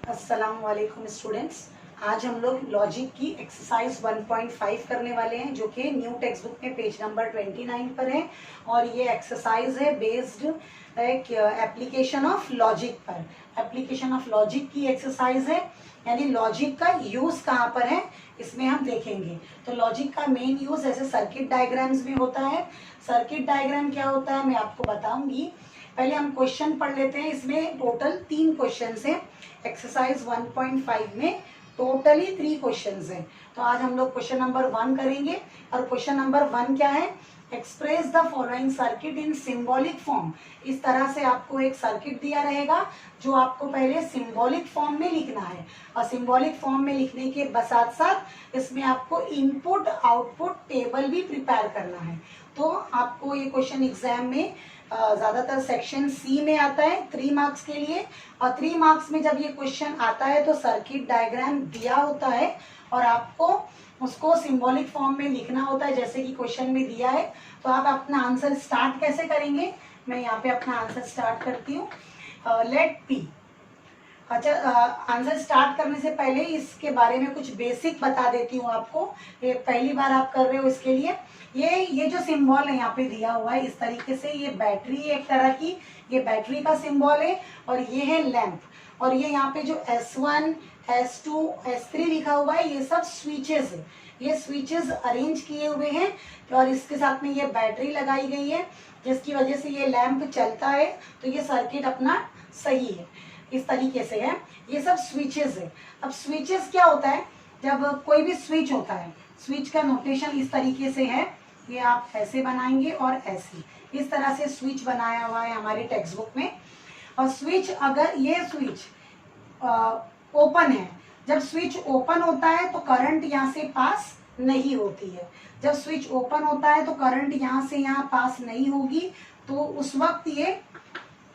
अस्सलाम वालेकुम स्टूडेंट्स। आज हम लोग लॉजिक की एक्सरसाइज 1.5 करने वाले हैं जो कि न्यू टेक्स्ट बुक में पेज नंबर 29 पर है और ये एक्सरसाइज है बेस्ड एप्लीकेशन ऑफ लॉजिक पर। एप्लीकेशन ऑफ लॉजिक की एक्सरसाइज है, यानी लॉजिक का यूज कहाँ पर है इसमें हम देखेंगे। तो लॉजिक का मेन यूज ऐसे सर्किट डायग्राम्स में होता है। सर्किट डायग्राम क्या होता है मैं आपको बताऊंगी। पहले हम क्वेश्चन पढ़ लेते हैं। इसमें टोटल 3 क्वेश्चन है। एक्सरसाइज 1.5 में टोटली 3 क्वेश्चन हैं। तो आज हम लोग क्वेश्चन नंबर 1 करेंगे और क्वेश्चन नंबर 1 क्या है, express the following circuit in symbolic form. इस तरह से आपको एक सर्किट दिया रहेगा जो आपको पहले सिंबॉलिक फॉर्म में लिखना है और सिंबॉलिक फॉर्म में लिखने के साथ साथ इसमें आपको इनपुट आउटपुट टेबल भी प्रिपेयर करना है। तो आपको ये क्वेश्चन एग्जाम में ज्यादातर सेक्शन सी में आता है 3 मार्क्स के लिए, और 3 मार्क्स में जब ये क्वेश्चन आता है तो सर्किट डायग्राम दिया होता है और आपको उसको सिंबॉलिक फॉर्म में लिखना होता है जैसे कि क्वेश्चन में दिया है। तो आप अपना आंसर स्टार्ट कैसे करेंगे, मैं यहाँ पे अपना आंसर स्टार्ट करती हूँ। Let P. अच्छा, आंसर स्टार्ट करने से पहले इसके बारे में कुछ बेसिक बता देती हूँ आपको। ये पहली बार आप कर रहे हो इसके लिए ये जो सिंबल है यहाँ पे दिया हुआ है इस तरीके से, ये बैटरी है एक तरह की, ये बैटरी का सिंबल है और ये है लैंप। और ये यहाँ पे जो S1, S2, S3 लिखा हुआ है ये सब स्विचेस है। ये स्विचेस अरेंज किए हुए हैं और इसके साथ में ये बैटरी लगाई गई है जिसकी वजह से ये लैंप चलता है। तो ये सर्किट अपना सही है, इस तरीके से है। ये सब स्विचेस है। अब स्विचेस क्या होता है, जब कोई भी स्विच होता है, स्विच का नोटेशन इस तरीके से है, ये आप ऐसे बनाएंगे और ऐसे, इस तरह से स्विच बनाया हुआ है हमारे टेक्स्ट बुक में। और स्विच, अगर ये स्विच ओपन है, जब स्विच ओपन होता है तो करंट यहाँ से पास नहीं होती है। जब स्विच ओपन होता है तो करंट यहाँ से यहाँ पास नहीं होगी, तो उस वक्त ये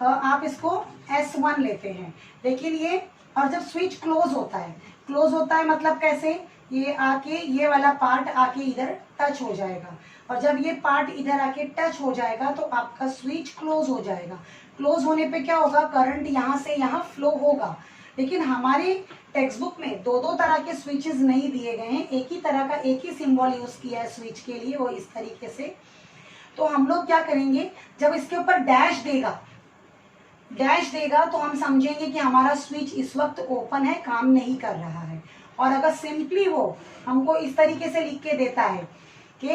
आप इसको S1 लेते हैं। लेकिन ये, और जब स्विच क्लोज होता है, क्लोज होता है मतलब कैसे, ये आके ये वाला पार्ट आके इधर टच हो जाएगा और जब ये पार्ट इधर आके टच हो जाएगा तो आपका स्विच क्लोज हो जाएगा। क्लोज होने पे क्या होगा, करंट यहाँ से यहाँ फ्लो होगा। लेकिन हमारे टेक्स्ट बुक में दो तरह के स्विचेस नहीं दिए गए हैं, एक ही तरह का, एक ही सिंबल यूज किया है स्विच के लिए, वो इस तरीके से। तो हम लोग क्या करेंगे, जब इसके ऊपर डैश देगा तो हम समझेंगे कि हमारा स्विच इस वक्त ओपन है, काम नहीं कर रहा है। और अगर सिंपली वो हमको इस तरीके से लिख के देता है कि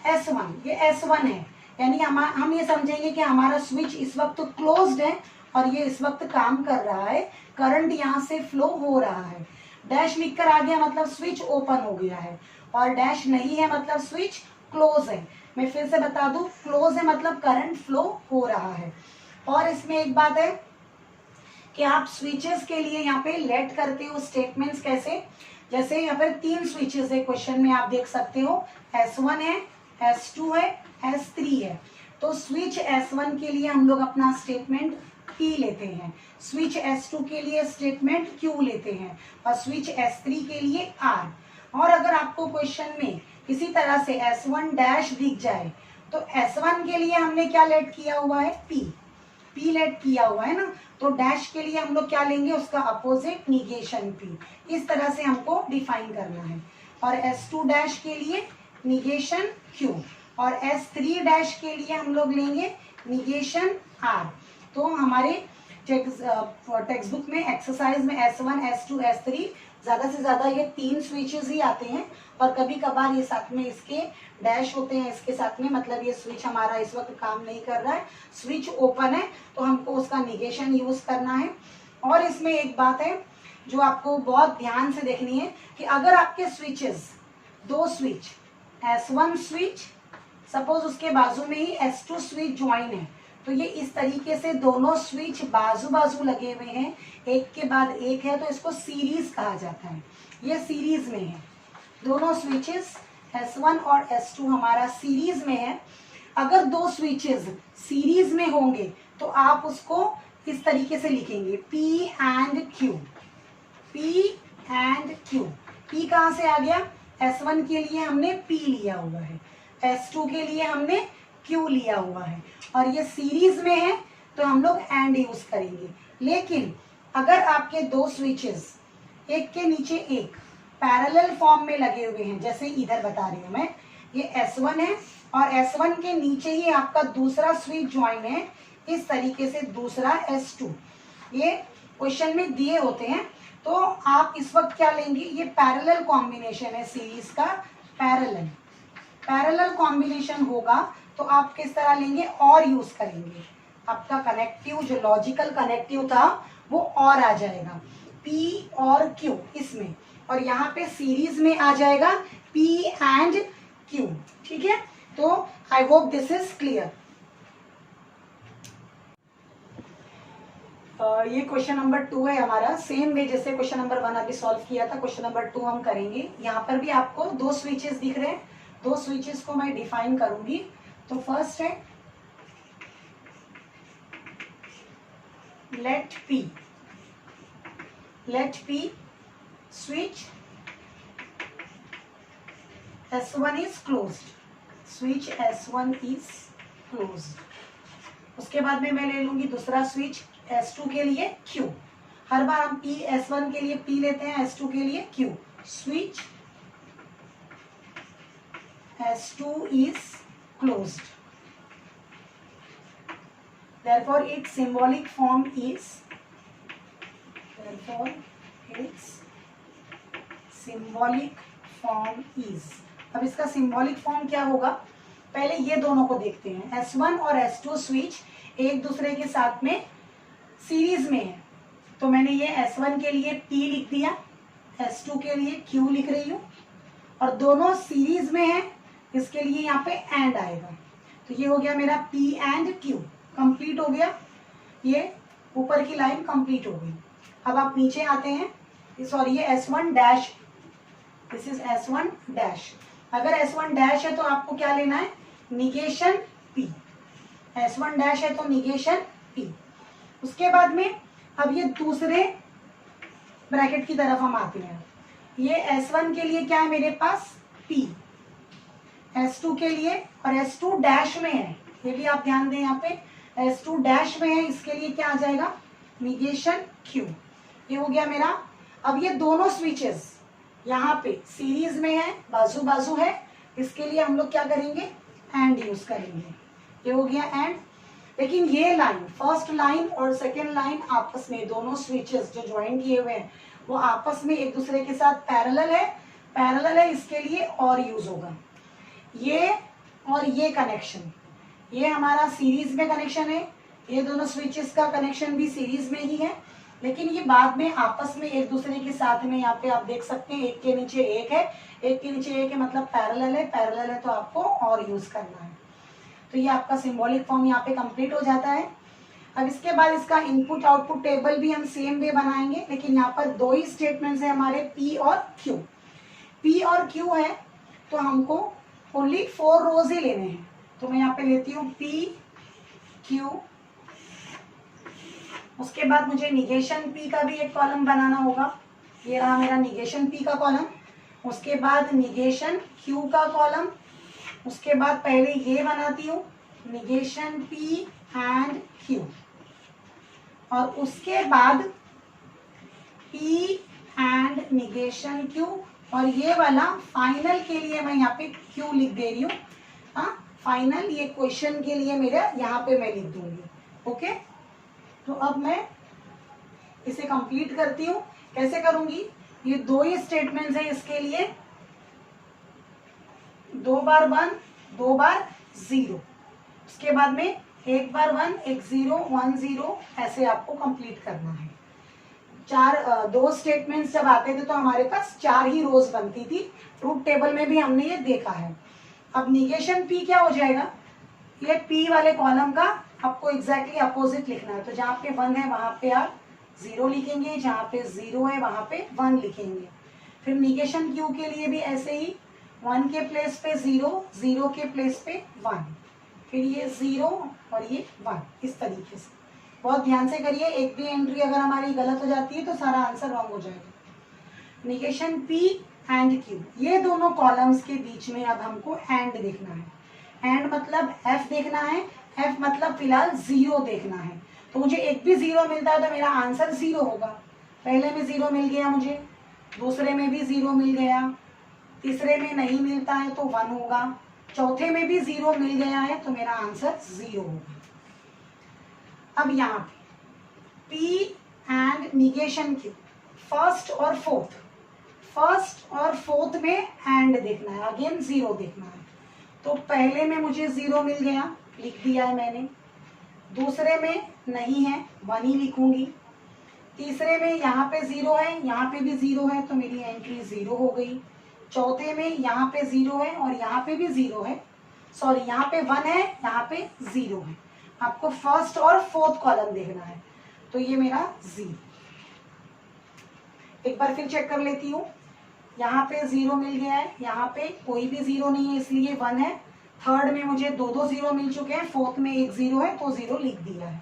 S1, ये S1 है, यानी हम ये समझेंगे कि हमारा स्विच इस वक्त क्लोज्ड है और ये इस वक्त काम कर रहा है, करंट यहाँ से फ्लो हो रहा है। डैश लिखकर आ गया मतलब स्विच ओपन हो गया है, और डैश नहीं है मतलब स्विच क्लोज है। मैं फिर से बता दूं, क्लोज है मतलब करंट फ्लो हो रहा है। और इसमें एक बात है कि आप स्विचेस के लिए यहाँ पे लेट करते हो स्टेटमेंट्स कैसे, जैसे यहाँ पर 3 स्विचेस है क्वेश्चन में, आप देख सकते हो S1 है, S2 है, S3 है। तो स्विच S1 के लिए हम लोग अपना स्टेटमेंट P लेते हैं, स्विच S2 के लिए स्टेटमेंट Q लेते हैं और स्विच S3 के लिए R। और अगर आपको क्वेश्चन में इसी तरह से S1 डैश दिख जाए तो S1 के लिए हमने क्या लेट किया हुआ है, P लेट किया हुआ है ना, तो डैश के लिए हम लोग क्या लेंगे, उसका अपोजिट निगेशन P। इस तरह से हमको डिफाइन करना है। और S2 डैश के लिए निगेशन Q और S3 डैश के लिए हम लोग लेंगे निगेशन R। तो हमारे टेक्स्ट बुक में एक्सरसाइज में S1, S2, S3 ज्यादा से ज्यादा ये 3 स्विचेस ही आते हैं, और कभी कभार ये साथ में इसके डैश होते हैं इसके साथ में, मतलब ये स्विच हमारा इस वक्त काम नहीं कर रहा है, स्विच ओपन है तो हमको उसका निगेशन यूज करना है। और इसमें एक बात है जो आपको बहुत ध्यान से देखनी है कि अगर आपके switches 2 switch, S1 switch suppose उसके बाजू में ही S2 स्विच ज्वाइन है, तो ये इस तरीके से दोनों स्विच बाजू बाजू लगे हुए हैं, एक के बाद एक है, तो इसको सीरीज कहा जाता है। ये सीरीज में है, दोनों स्विचेस S1 और S2 हमारा सीरीज में है। अगर 2 स्विचेस सीरीज में होंगे तो आप उसको इस तरीके से लिखेंगे P and Q, P and Q। P कहाँ से आ गया, S1 के लिए हमने P लिया हुआ है, S2 के लिए हमने Q लिया हुआ है, और ये सीरीज में है तो हम लोग एंड यूज करेंगे। लेकिन अगर आपके दो स्विचेस एक के नीचे एक पैरेलल फॉर्म में लगे हुए हैं, जैसे इधर बता रही हूं मैं, ये S1 है और S1 के नीचे ही आपका दूसरा स्विच ज्वाइन है, इस तरीके से दूसरा S2, ये क्वेश्चन में दिए होते हैं। तो आप इस वक्त क्या लेंगे, ये पैरेलल कॉम्बिनेशन है सीरीज का, पैरेलल कॉम्बिनेशन होगा तो आप किस तरह लेंगे, और यूज करेंगे। आपका कनेक्टिव जो लॉजिकल कनेक्टिव था वो और आ जाएगा, P और Q इसमें, और यहाँ पे सीरीज में आ जाएगा P एंड Q। ठीक है, तो I hope this is clear. ये क्वेश्चन नंबर 2 है हमारा, सेम वे जैसे क्वेश्चन नंबर 1 अभी सॉल्व किया था, क्वेश्चन नंबर 2 हम करेंगे। यहाँ पर भी आपको दो स्विचेस दिख रहे हैं, दो स्विचेस को मैं डिफाइन करूंगी। तो फर्स्ट है let P switch S1 is closed, switch S1 is closed। उसके बाद में मैं ले लूंगी दूसरा स्विच S2 के लिए Q, हर बार हम P S1 के लिए P लेते हैं, S2 के लिए Q, switch S2 is closed, therefore its symbolic form is अब इसका सिंबॉलिक फॉर्म क्या होगा, पहले ये दोनों को देखते हैं। S1 और S2 स्विच एक दूसरे के साथ में सीरीज में है, तो मैंने ये S1 के लिए P लिख दिया, S2 के लिए Q लिख रही हूँ, और दोनों सीरीज में है, इसके लिए यहाँ पे एंड आएगा। तो ये हो गया मेरा P एंड Q, कंप्लीट हो गया, ये ऊपर की लाइन कंप्लीट हो गई। अब आप नीचे आते हैं, सॉरी ये S1 dash, this is S1 dash. अगर S1 डैश है तो आपको क्या लेना है, निगेशन P, S1 डैश है तो निगेशन P। उसके बाद में अब ये दूसरे ब्रैकेट की तरफ हम आते हैं, ये S1 के लिए क्या है मेरे पास P, S2 के लिए, और S2 डैश में है, ये भी आप ध्यान दें, यहाँ पे S2 डैश में है, इसके लिए क्या आ जाएगा, निगेशन Q। ये हो गया मेरा। अब ये दोनों स्विचेस यहाँ पे सीरीज में है, बाजू बाजू है, इसके लिए हम लोग क्या करेंगे, एंड यूज करेंगे। ये हो गया एंड। लेकिन ये लाइन, फर्स्ट लाइन और सेकेंड लाइन आपस में, दोनों स्विचेस जो ज्वाइन किए हुए हैं वो आपस में एक दूसरे के साथ पैरेलल है, इसके लिए और यूज होगा। ये और ये कनेक्शन, ये हमारा सीरीज में कनेक्शन है, ये दोनों स्विचेस का कनेक्शन भी सीरीज में ही है, लेकिन ये बाद में आपस में एक दूसरे के साथ में, यहाँ पे आप देख सकते हैं एक के नीचे एक है, एक के नीचे एक है, मतलब पैरेलल है तो आपको और यूज करना है। तो ये आपका सिंबॉलिक फॉर्म यहाँ पे कंप्लीट हो जाता है। अब इसके बाद इसका इनपुट आउटपुट टेबल भी हम सेम वे बनाएंगे, लेकिन यहाँ पर दो ही स्टेटमेंट्स है हमारे, P और Q है, तो हमको ओनली 4 रोज ही लेने हैं। तो मैं यहाँ पे लेती हूँ P Q, उसके बाद मुझे निगेशन P का भी एक कॉलम बनाना होगा, ये रहा मेरा निगेशन P का कॉलम, उसके बाद निगेशन Q का कॉलम, उसके बाद पहले ये बनाती हूँ निगेशन P एंड Q, और उसके बाद P एंड निगेशन Q, और ये वाला फाइनल के लिए मैं यहाँ पे Q लिख दे रही हूँ। हाँ, फाइनल ये क्वेश्चन के लिए मेरा यहाँ पे मैं लिख दूंगी। ओके, तो अब मैं इसे कंप्लीट करती हूँ। कैसे करूंगी, ये दो ही स्टेटमेंट्स है, इसके लिए 2 बार 1 2 बार 0, उसके बाद में 1 बार 1 1 0 1 0, ऐसे आपको कंप्लीट करना है। दो स्टेटमेंट्स जब आते थे तो हमारे पास 4 ही रोज बनती थी, ट्रूथ टेबल में भी हमने ये देखा है। अब निगेशन P क्या हो जाएगा, ये P वाले कॉलम का आपको एग्जैक्टली अपोजिट लिखना है। तो जहाँ पे 1 है वहां पे आप 0 लिखेंगे, जहाँ पे 0 है वहां पे 1 लिखेंगे। फिर निगेशन Q के लिए भी ऐसे ही, 1 के प्लेस पे 0, 0 के प्लेस पे 1, फिर ये 0 और ये 1, इस तरीके से। बहुत ध्यान से करिए, एक भी एंट्री अगर हमारी गलत हो जाती है तो सारा आंसर रॉन्ग हो जाएगा। निगेशन P एंड Q, ये दोनों कॉलम्स के बीच में अब हमको एंड देखना है। एंड मतलब F देखना है, F मतलब फिलहाल 0 देखना है। तो मुझे एक भी 0 मिलता है तो मेरा आंसर 0 होगा। पहले में 0 मिल गया मुझे, दूसरे में भी 0 मिल गया, तीसरे में नहीं मिलता है तो 1 होगा, चौथे में भी 0 मिल गया है तो मेरा आंसर 0 होगा। अब यहाँ पे P and negation Q, first और फोर्थ में एंड देखना है, अगेन 0 देखना है। तो पहले में मुझे 0 मिल गया, लिख दिया है मैंने। दूसरे में नहीं है, 1 ही लिखूंगी। तीसरे में यहाँ पे 0 है, यहाँ पे भी 0 है तो मेरी एंट्री 0 हो गई। चौथे में यहाँ पे 0 है और यहाँ पे भी 0 है, सॉरी यहाँ पे 1 है, यहाँ पे 0 है। आपको फर्स्ट और फोर्थ कॉलम देखना है, तो ये मेरा 0। एक बार फिर चेक कर लेती हूँ। यहाँ पे 0 मिल गया है, यहाँ पे कोई भी 0 नहीं है इसलिए 1 है। थर्ड में मुझे 2 0 मिल चुके हैं, फोर्थ में एक 0 है तो 0 लिख दिया है।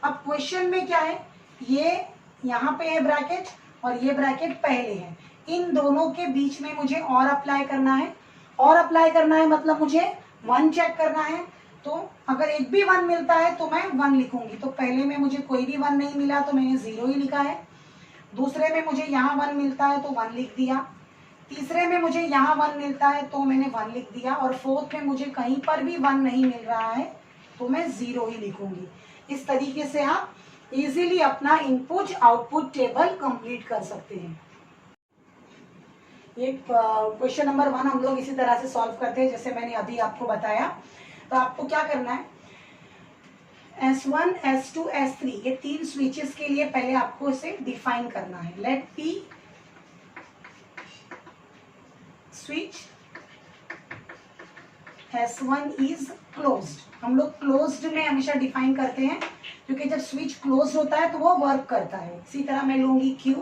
अब क्वेश्चन में क्या है, ये यहाँ पे है ब्रैकेट और ये ब्रैकेट पहले है, इन दोनों के बीच में मुझे और अप्लाई करना है। और अप्लाई करना है मतलब मुझे 1 चेक करना है। तो अगर एक भी 1 मिलता है तो मैं 1 लिखूंगी। तो पहले में मुझे कोई भी 1 नहीं मिला तो मैंने 0 ही लिखा है। दूसरे में मुझे यहाँ 1 मिलता है तो 1 लिख दिया। तीसरे में मुझे यहाँ 1 मिलता है तो मैंने 1 लिख दिया। और फोर्थ में मुझे कहीं पर भी 1 नहीं मिल रहा है तो मैं 0 ही लिखूंगी। इस तरीके से आप इजीली अपना इनपुट आउटपुट टेबल कंप्लीट कर सकते हैं। ये क्वेश्चन नंबर 1 हम लोग इसी तरह से सॉल्व करते हैं जैसे मैंने अभी आपको बताया। तो आपको क्या करना है, S1, S2, S3 ये 3 स्विचेस के लिए पहले आपको इसे डिफाइन करना है। Let P switch S1 is closed. हम लोग क्लोज्ड में हमेशा डिफाइन करते हैं क्योंकि जब स्विच क्लोज्ड होता है तो वो वर्क करता है। इसी तरह मैं लूंगी Q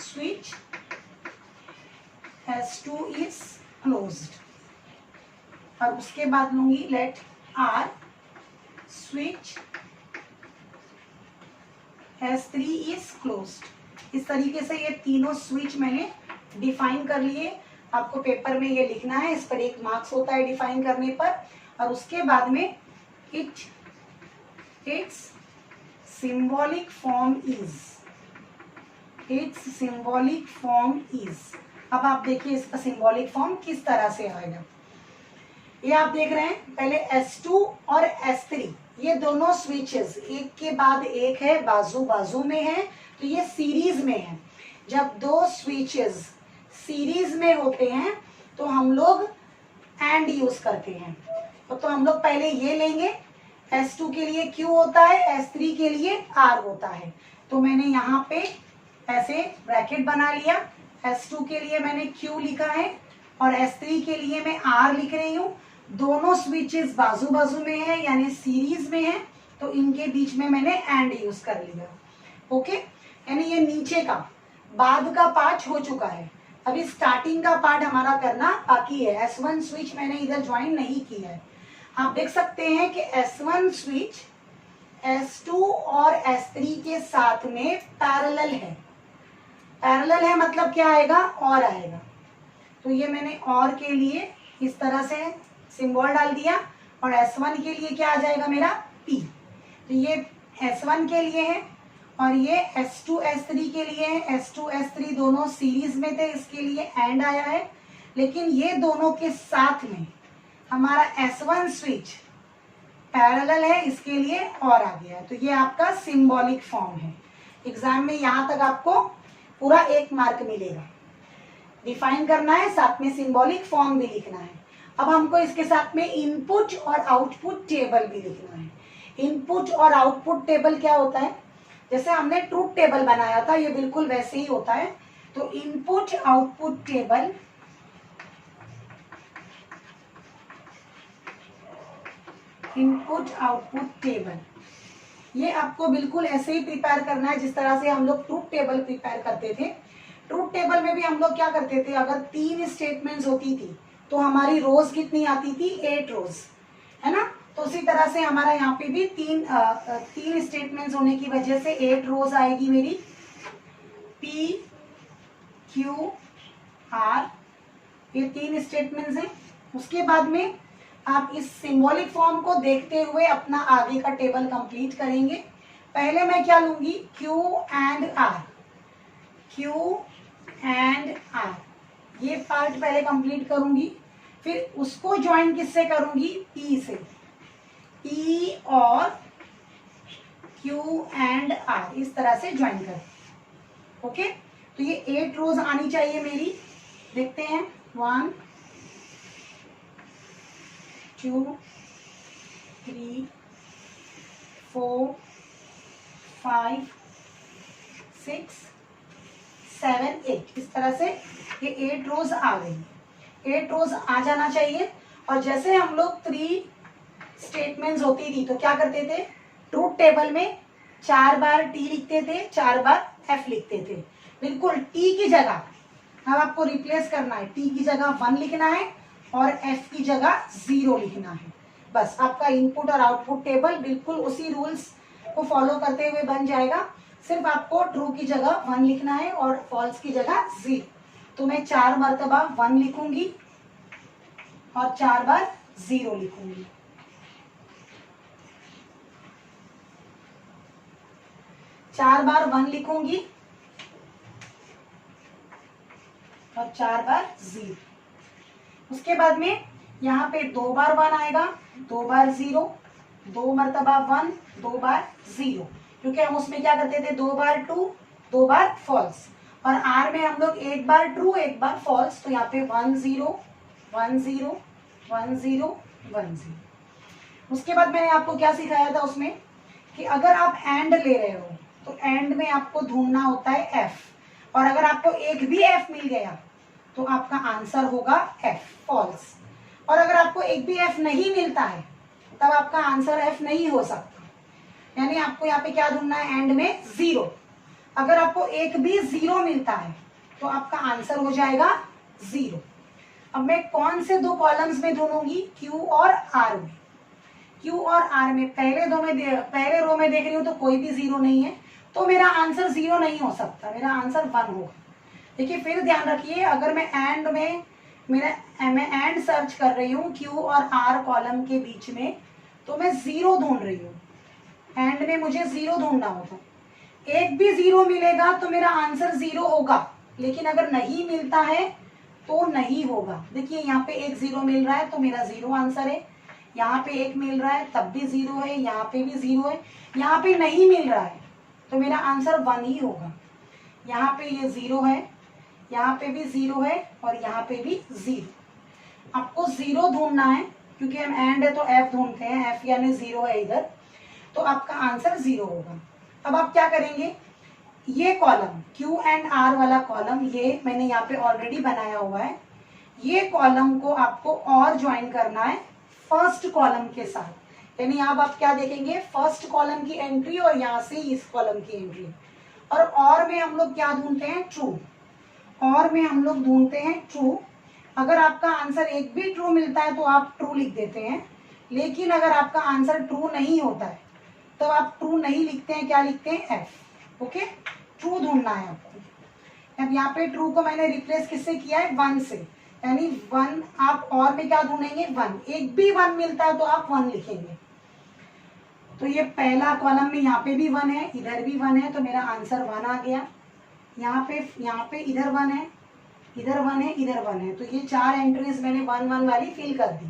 switch S2 is closed और उसके बाद लूंगी let R switch S3 is closed. इस तरीके से ये तीनों स्विच मैंने डिफाइन कर लिए। आपको पेपर में ये लिखना है, इस पर 1 मार्क्स होता है डिफाइन करने पर। और उसके बाद में इट्स सिंबॉलिक फॉर्म इज। अब आप देखिए इसका सिंबॉलिक फॉर्म किस तरह से आएगा। ये आप देख रहे हैं, पहले S2 और S3 ये दोनों स्विचेस एक के बाद एक है, बाजू बाजू में है, तो ये सीरीज में है। जब 2 स्विचेस सीरीज में होते हैं तो हम लोग एंड यूज करते हैं। तो हम लोग पहले ये लेंगे, S2 के लिए Q होता है, S3 के लिए R होता है। तो मैंने यहाँ पे ऐसे ब्रैकेट बना लिया। S2 के लिए मैंने Q लिखा है और S3 के लिए मैं R लिख रही हूँ। दोनों स्विचेस बाजू बाजू में है यानी सीरीज में है, तो इनके बीच में मैंने एंड यूज कर लिया। ओके, यानी ये नीचे का बाद का पार्ट हो चुका है। अभी स्टार्टिंग का पार्ट हमारा करना बाकी है। S1 स्विच मैंने इधर ज्वाइन नहीं किया है। आप देख सकते हैं कि S1 स्विच S2 और S3 के साथ में पैरेलल है। पैरेलल है मतलब क्या आएगा, और आएगा। तो ये मैंने और के लिए इस तरह से सिंबल डाल दिया और S1 के लिए क्या आ जाएगा मेरा P। तो ये S1 के लिए है और ये S2 S3 के लिए है। S2 S3 दोनों सीरीज में थे, इसके लिए एंड आया है। लेकिन ये दोनों के साथ में हमारा S1 स्विच पैरेलल है, इसके लिए और आ गया। तो ये आपका सिंबॉलिक फॉर्म है। एग्जाम में यहाँ तक आपको पूरा 1 मार्क मिलेगा। डिफाइन करना है, साथ में सिंबॉलिक फॉर्म भी लिखना है। अब हमको इसके साथ में इनपुट और आउटपुट टेबल भी लिखना है। इनपुट और आउटपुट टेबल क्या होता है, जैसे हमने ट्रूथ टेबल बनाया था, ये बिल्कुल वैसे ही होता है। तो इनपुट आउटपुट टेबल ये आपको बिल्कुल ऐसे ही प्रिपेयर करना है जिस तरह से हम लोग ट्रूथ टेबल प्रिपेयर करते थे। ट्रूथ टेबल में भी हम लोग क्या करते थे, अगर 3 स्टेटमेंट्स होती थी तो हमारी रोज कितनी आती थी, 8 रोज, है ना। तो उसी तरह से हमारा यहाँ पे भी 3 स्टेटमेंट्स होने की वजह से 8 रोज आएगी मेरी। P Q R ये 3 स्टेटमेंट्स हैं। उसके बाद में आप इस सिंबॉलिक फॉर्म को देखते हुए अपना आगे का टेबल कंप्लीट करेंगे। पहले मैं क्या लूंगी, Q and R, Q and R, ये पार्ट पहले कंप्लीट करूंगी, फिर उसको ज्वाइन किससे करूंगी, P से, P और Q एंड R, इस तरह से ज्वाइन कर। ओके, तो ये 8 रोज आनी चाहिए मेरी। देखते हैं, 1 2 3 4 5 6 7 8, इस तरह से ये 8 रोज आ गई। 8 रोज आ जाना चाहिए। और जैसे हम लोग 3 स्टेटमेंट्स होती थी तो क्या करते थे, ट्रूथ टेबल में 4 बार T लिखते थे, 4 बार F लिखते थे। बिल्कुल T की जगह अब आपको रिप्लेस करना है, T की जगह 1 लिखना है और F की जगह 0 लिखना है। बस आपका इनपुट और आउटपुट टेबल बिल्कुल उसी रूल्स को फॉलो करते हुए बन जाएगा। सिर्फ आपको ट्रू की जगह 1 लिखना है और फॉल्स की जगह 0। तो मैं 4 मरतबा 1 लिखूंगी और 4 बार 0 लिखूंगी। चार बार 1 लिखूंगी और 4 बार 0। उसके बाद में यहाँ पे 2 बार 1 आएगा, 2 बार 0, 2 मरतबा 1, 2 बार 0, क्योंकि हम उसमें क्या करते थे, 2 बार ट्रू, 2 बार फॉल्स। और आर में हम लोग 1 बार ट्रू, 1 बार फॉल्स। तो यहाँ पे 1 0 1 0 1 0 1 0। उसके बाद मैंने आपको क्या सिखाया था उसमें कि अगर आप एंड ले रहे हो तो एंड में आपको ढूंढना होता है एफ, और अगर आपको एक भी एफ मिल गया तो आपका आंसर होगा एफ, फॉल्स। और अगर आपको एक भी एफ नहीं मिलता है तब आपका आंसर एफ नहीं हो सकता। यानी आपको यहाँ पे क्या ढूंढना है, एंड में 0। अगर आपको एक भी 0 मिलता है तो आपका आंसर हो जाएगा 0। अब मैं कौन से 2 कॉलम्स में ढूंढूंगी, क्यू और आर में। क्यू और आर में पहले रो में देख रही हूँ तो कोई भी 0 नहीं है, तो मेरा आंसर 0 नहीं हो सकता, मेरा आंसर 1 होगा। देखिए फिर ध्यान रखिए, अगर मैं एंड सर्च कर रही हूँ क्यू और आर कॉलम के बीच में, तो मैं 0 ढूंढ रही हूँ। एंड में मुझे 0 ढूंढना होता, एक भी 0 मिलेगा तो मेरा आंसर 0 होगा, लेकिन अगर नहीं मिलता है तो नहीं होगा। देखिए यहाँ पे एक 0 मिल रहा है तो मेरा 0 आंसर है, यहाँ पे 1 मिल रहा है तब भी 0 है, यहाँ पे भी 0 है, यहाँ पे नहीं मिल रहा है तो मेरा आंसर 1 ही होगा। यहाँ पे ये 0 है, यहाँ पे भी 0 है और यहाँ पे भी 0। आपको 0 ढूंढना है, क्योंकि हम एंड है तो एफ ढूंढते हैं, एफ यानी 0 है इधर, तो आपका आंसर 0 होगा। अब आप क्या करेंगे, ये कॉलम क्यू एंड आर वाला कॉलम, ये मैंने यहाँ पे ऑलरेडी बनाया हुआ है, ये कॉलम को आपको और ज्वाइन करना है फर्स्ट कॉलम के साथ। यानी अब आप क्या देखेंगे, फर्स्ट कॉलम की एंट्री और यहाँ से इस कॉलम की एंट्री। और में हम लोग क्या ढूंढते हैं, ट्रू। और में हम लोग ढूंढते हैं ट्रू। अगर आपका आंसर एक भी ट्रू मिलता है तो आप ट्रू लिख देते हैं, लेकिन अगर आपका आंसर ट्रू नहीं होता है तो आप ट्रू नहीं लिखते हैं, क्या लिखते हैं, एफ। ओके, ट्रू ढूंढना है आपको। अब यहाँ पे ट्रू को मैंने रिप्लेस किससे किया है, 1 से, यानी 1 आप और में क्या ढूंढेंगे, 1। एक भी 1 मिलता है तो आप 1 लिखेंगे। तो ये पहला कॉलम में यहाँ पे भी 1 है, इधर भी 1 है, तो मेरा आंसर 1 आ गया। यहाँ पे इधर 1 है, इधर 1 है, इधर 1 है, तो ये 4 एंट्रीज मैंने 1 1 वाली फिल कर दी,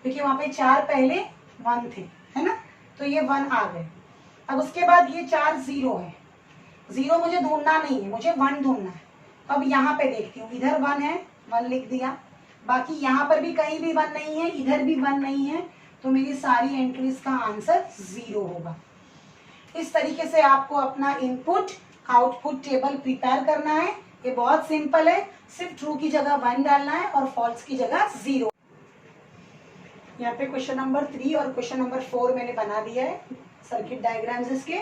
क्योंकि वहाँ पे 4 पहले 1 थे, है ना, तो ये 1 आ गए। अब उसके बाद ये 4 0 है, 0 मुझे ढूंढना नहीं है, मुझे 1 ढूंढना है। अब यहाँ पे देखती हूँ, इधर 1 है, 1 लिख दिया, बाकी यहाँ पर भी कहीं भी 1 नहीं है, इधर भी 1 नहीं है, तो मेरी सारी एंट्रीज का आंसर 0 होगा। इस तरीके से आपको अपना इनपुट आउटपुट टेबल प्रिपेयर करना है। ये बहुत सिंपल है, सिर्फ ट्रू की जगह 1 डालना है और फॉल्स की जगह 0। यहाँ पे क्वेश्चन नंबर 3 और क्वेश्चन नंबर 4 मैंने बना दिया है, सर्किट डायग्राम्स इसके।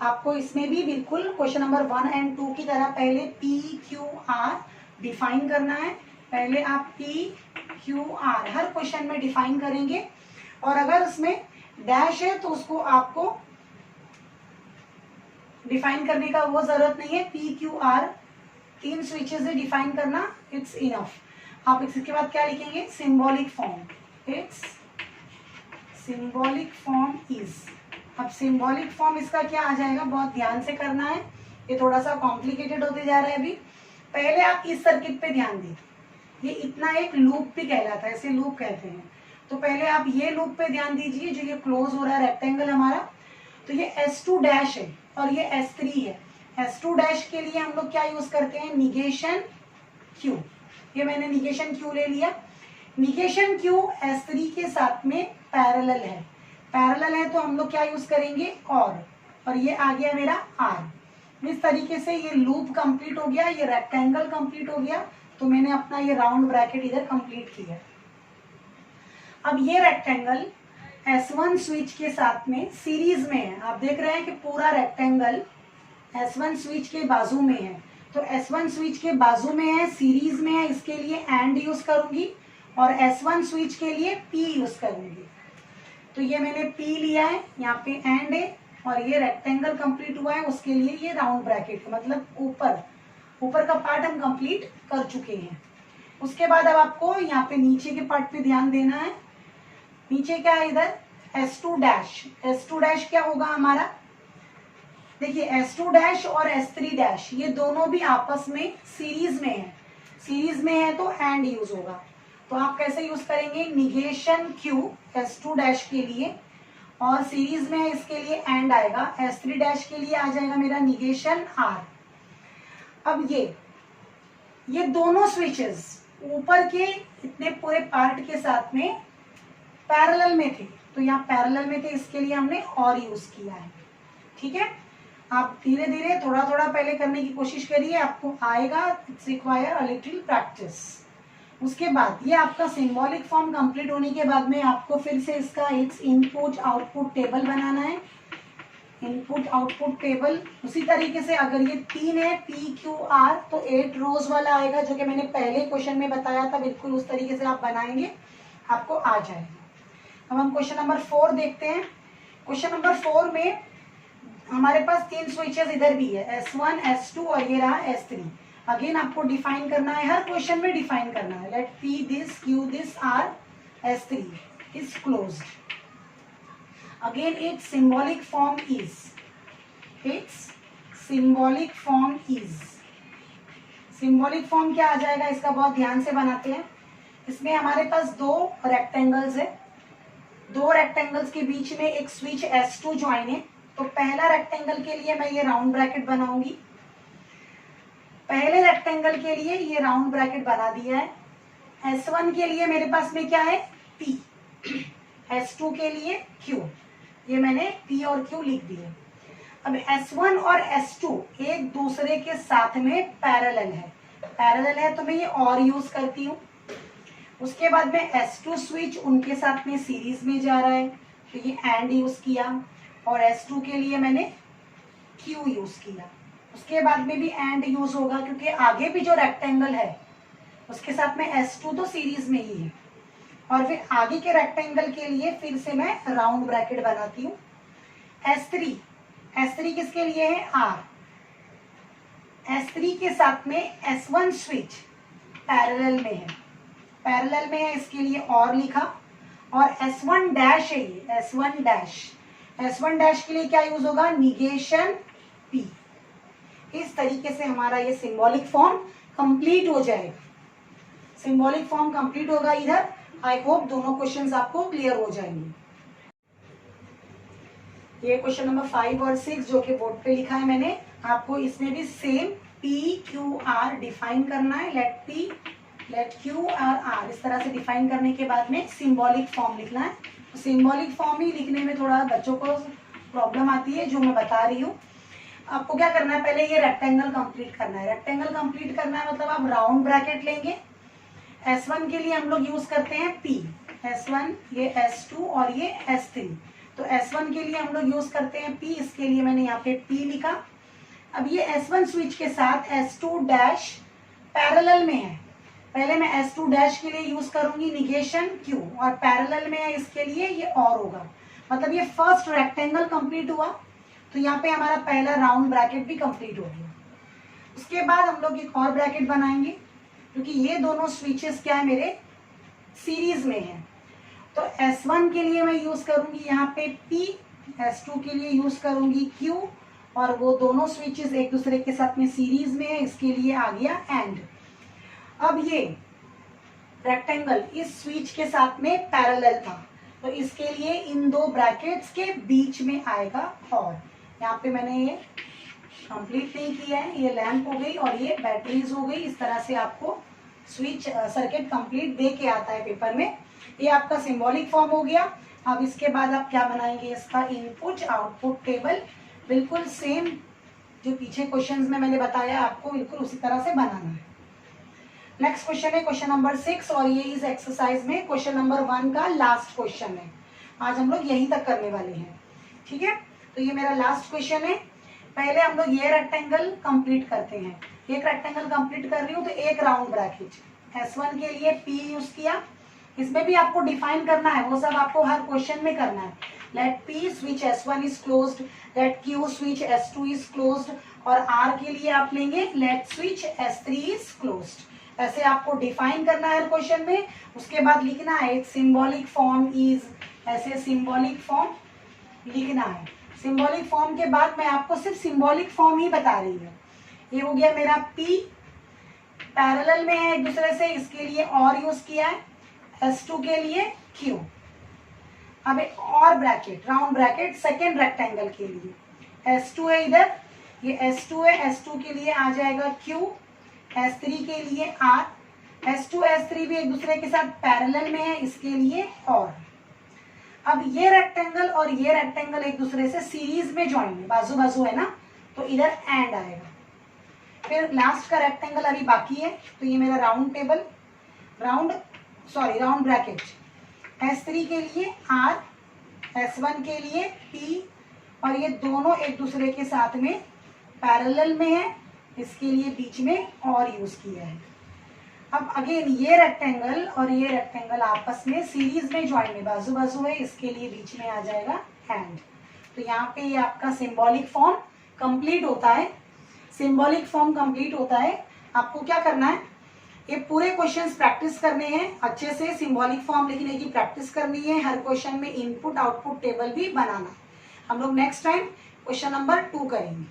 आपको इसमें भी बिल्कुल क्वेश्चन नंबर 1 एंड 2 की तरह पहले पी क्यू आर डिफाइन करना है। पहले आप पी क्यू आर हर क्वेश्चन में डिफाइन करेंगे, और अगर उसमें डैश है तो उसको आपको डिफाइन करने का वो जरूरत नहीं है। पी क्यू आर 3 स्विचेस से डिफाइन करना, इट्स इनफ। आप इसके बाद क्या लिखेंगे, symbolic form, it's symbolic form is अब सिंबॉलिक फॉर्म इसका क्या आ जाएगा, बहुत ध्यान से करना है, ये थोड़ा सा कॉम्प्लिकेटेड होते जा रहा है। अभी पहले आप इस सर्किट पे ध्यान दीजिए, ये इतना एक लूप भी कहलाता है, ऐसे लूप कहते हैं। तो पहले आप ये लूप पे ध्यान दीजिए, जो ये क्लोज हो रहा है रेक्टेंगल हमारा, तो ये S2 डैश है और ये S3 है। S2 डैश के लिए हम लोग क्या यूज करते हैं, निगेशन Q। ये मैंने निगेशन Q ले लिया। निगेशन Q S3 के साथ में पैरेलल है, पैरेलल है तो हम लोग क्या यूज करेंगे, और ये आ गया मेरा R। इस तरीके से ये लूप कंप्लीट हो गया, ये रेक्टेंगल कंप्लीट हो गया, तो मैंने अपना ये राउंड ब्रैकेट इधर कंप्लीट किया। अब ये रेक्टेंगल S1 स्विच के साथ में सीरीज में है, आप देख रहे हैं कि पूरा रेक्टेंगल S1 स्विच के बाजू में है, तो S1 स्विच के बाजू में है, सीरीज में है, इसके लिए एंड यूज करूंगी, और S1 स्विच के लिए P यूज करूंगी। तो ये मैंने P लिया है, यहाँ पे एंड है, और ये रेक्टेंगल कंप्लीट हुआ है, उसके लिए ये राउंड ब्रैकेट, मतलब ऊपर का पार्ट हम कंप्लीट कर चुके हैं। उसके बाद अब आपको यहाँ पे नीचे के पार्ट पे ध्यान देना है। नीचे क्या है इधर, S2 डैश। S2 डैश क्या होगा हमारा, देखिए S2 डैश और S3 डैश ये दोनों भी आपस में सीरीज में है, सीरीज में है तो एंड यूज होगा। तो आप कैसे यूज करेंगे, निगेशन Q S2 डैश के लिए, और सीरीज में है इसके लिए एंड आएगा, S3 डैश के लिए आ जाएगा मेरा निगेशन R। अब ये दोनों स्विचेस ऊपर के इतने पूरे पार्ट के साथ में पैरेलल में थे, तो यहाँ पैरेलल में थे, इसके लिए हमने और यूज किया है। ठीक है, आप धीरे धीरे थोड़ा थोड़ा पहले करने की कोशिश करिए, आपको आएगा। It's require a little practice. उसके बाद ये आपका सिंबॉलिक फॉर्म कंप्लीट होने के बाद में आपको फिर से इसका एक इनपुट आउटपुट टेबल बनाना है, इनपुट आउटपुट टेबल। उसी तरीके से अगर ये 3 है PQR तो 8 रोज वाला आएगा, जो कि मैंने पहले क्वेश्चन में बताया था, बिल्कुल उस तरीके से आप बनाएंगे, आपको आ जाएगा। अब हम क्वेश्चन नंबर 4 देखते हैं। क्वेश्चन नंबर 4 में हमारे पास 3 स्विचेस इधर भी है, S1 S2 और ये रहा S3। अगेन आपको डिफाइन करना है, हर क्वेश्चन में डिफाइन करना है। Let P this Q this R S3 is closed. Again it's symbolic form is, symbolic form क्या आ जाएगा इसका, बहुत ध्यान से बनाते हैं। इसमें हमारे पास 2 रेक्टेंगल्स है, 2 रेक्टेंगल्स के बीच में एक स्विच S2 ज्वाइन है। तो पहला रेक्टेंगल के लिए मैं ये राउंड ब्रैकेट बनाऊंगी, पहले रेक्टेंगल के लिए ये राउंड ब्रैकेट बना दिया है। S1 के लिए मेरे पास में क्या है P, S2 के लिए Q, ये मैंने P और Q लिख दिए। अब S1 और S2 एक दूसरे के साथ में पैरेलल है तो मैं ये और यूज करती हूँ। उसके बाद में S2 स्विच उनके साथ में सीरीज में जा रहा है, तो ये एंड यूज किया, और S2 के लिए मैंने Q यूज किया। उसके बाद में भी एंड यूज होगा, क्योंकि आगे भी जो रेक्टेंगल है उसके साथ में S2 तो सीरीज में ही है। और फिर आगे के रेक्टेंगल के लिए फिर से मैं राउंड ब्रैकेट बनाती हूँ। S3 किसके लिए है, R। S3 के साथ में S1 स्विच पैरेलल में है, इसके लिए और लिखा, और S1 डैश है ये, S1 डैश के लिए क्या यूज होगा, निगेशन P। इस तरीके से हमारा ये सिंबॉलिक फॉर्म कंप्लीट हो जाएगा। सिंबॉलिक फॉर्म कंप्लीट होगा इधर। आई होप दोनों क्वेश्चंस आपको क्लियर हो जाएंगे। ये क्वेश्चन नंबर 5 और 6 जो कि बोर्ड पे लिखा है मैंने, आपको इसमें भी सेम PQR डिफाइन करना है। लेट Q और R इस तरह से डिफाइन करने के बाद में सिंबॉलिक फॉर्म लिखना है। तो सिंबॉलिक फॉर्म ही लिखने में थोड़ा बच्चों को प्रॉब्लम आती है, जो मैं बता रही हूँ। आपको क्या करना है, पहले ये रेक्टेंगल कंप्लीट करना है। रेक्टेंगल कंप्लीट करना है मतलब आप राउंड ब्रैकेट लेंगे। S1 के लिए हम लोग यूज करते हैं P, S1, ये S2 और ये S3। तो S1 के लिए हम लोग यूज करते हैं P, इसके लिए मैंने यहाँ पे P लिखा। अब ये S1 स्विच के साथ S2 डैश पैरेलल में है, पहले मैं S2 डैश के लिए यूज करूंगी निगेशन Q, और पैरेलल में है इसके लिए ये और होगा। मतलब ये फर्स्ट रेक्टेंगल कंप्लीट हुआ, तो यहाँ पे हमारा पहला राउंड ब्रैकेट भी कंप्लीट हो गया। उसके बाद हम लोग एक और ब्रैकेट बनाएंगे, क्योंकि ये दोनों स्विचेस क्या है मेरे सीरीज में है। तो S1 के लिए मैं यूज करूंगी यहाँ पे P, S2 के लिए यूज करूंगी Q, और वो दोनों स्विचेस एक दूसरे के साथ में सीरीज में है, इसके लिए आ गया एंड। अब ये रेक्टेंगल इस स्विच के साथ में पैरेलल था, तो इसके लिए इन दो ब्रैकेट्स के बीच में आएगा और। यहाँ पे मैंने ये कंप्लीट नहीं किया है, ये लैंप हो गई और ये बैटरीज हो गई। इस तरह से आपको स्विच सर्किट कंप्लीट दे के आता है पेपर में। ये आपका सिंबॉलिक फॉर्म हो गया। अब इसके बाद आप क्या बनाएंगे, इसका इनपुट आउटपुट टेबल बिल्कुल सेम जो पीछे क्वेश्चंस में मैंने बताया आपको, बिल्कुल उसी तरह से बनाना है। नेक्स्ट क्वेश्चन है क्वेश्चन नंबर 6, और ये इस एक्सरसाइज में क्वेश्चन नंबर 1 का लास्ट क्वेश्चन है। आज हम लोग यहीं तक करने वाले हैं, ठीक है। तो ये मेरा लास्ट क्वेश्चन है। पहले हम लोग ये रेक्टेंगल कंप्लीट करते हैं। एक रेक्टेंगल कंप्लीट कर रही हूँ तो एक राउंड ब्रैकेट S1 के लिए P यूज किया। इसमें भी आपको डिफाइन करना है, वो सब आपको हर क्वेश्चन में करना है। Let P switch S1 is closed, let Q switch S2 is closed, और R के लिए आप लेंगे late switch S3 is closed. ऐसे आपको डिफाइन करना है हर क्वेश्चन में। उसके बाद लिखना है एक सिंबॉलिक फॉर्म इज, ऐसे सिंबॉलिक फॉर्म लिखना है। सिंबॉलिक फॉर्म के बाद मैं आपको सिर्फ सिंबॉलिक फॉर्म ही बता रही हूँ। ये हो गया मेरा P, पैरेलल में है एक दूसरे से, इसके लिए और यूज किया है, S2 के लिए Q। अब एक और bracket, round bracket second rectangle के लिए। S2 है इधर, ये S2 है, S2 के लिए आ जाएगा Q, S3 के लिए R, S2 S3 भी एक दूसरे के साथ पैरेलल में है, इसके लिए और। अब ये रेक्टेंगल और ये रेक्टेंगल एक दूसरे से सीरीज में ज्वाइन है, बाजू बाजू है ना, तो इधर एंड आएगा। फिर लास्ट का रेक्टेंगल अभी बाकी है, तो ये मेरा राउंड ब्रैकेट S3 के लिए R, S1 के लिए P, और ये दोनों एक दूसरे के साथ में पैरेलल में है, इसके लिए बीच में और यूज किया है। अब अगेन ये रेक्टेंगल और ये रेक्टेंगल आपस में सीरीज में ज्वाइन है, बाजू बाजू है, इसके लिए बीच में आ जाएगा एंड। तो यहाँ पे ये आपका सिंबॉलिक फॉर्म कंप्लीट होता है। सिंबॉलिक फॉर्म कंप्लीट होता है। आपको क्या करना है, ये पूरे क्वेश्चंस प्रैक्टिस करने हैं, अच्छे से सिंबॉलिक फॉर्म लिखने की प्रैक्टिस करनी है। हर क्वेश्चन में इनपुट आउटपुट टेबल भी बनाना है। हम लोग नेक्स्ट टाइम क्वेश्चन नंबर 2 करेंगे।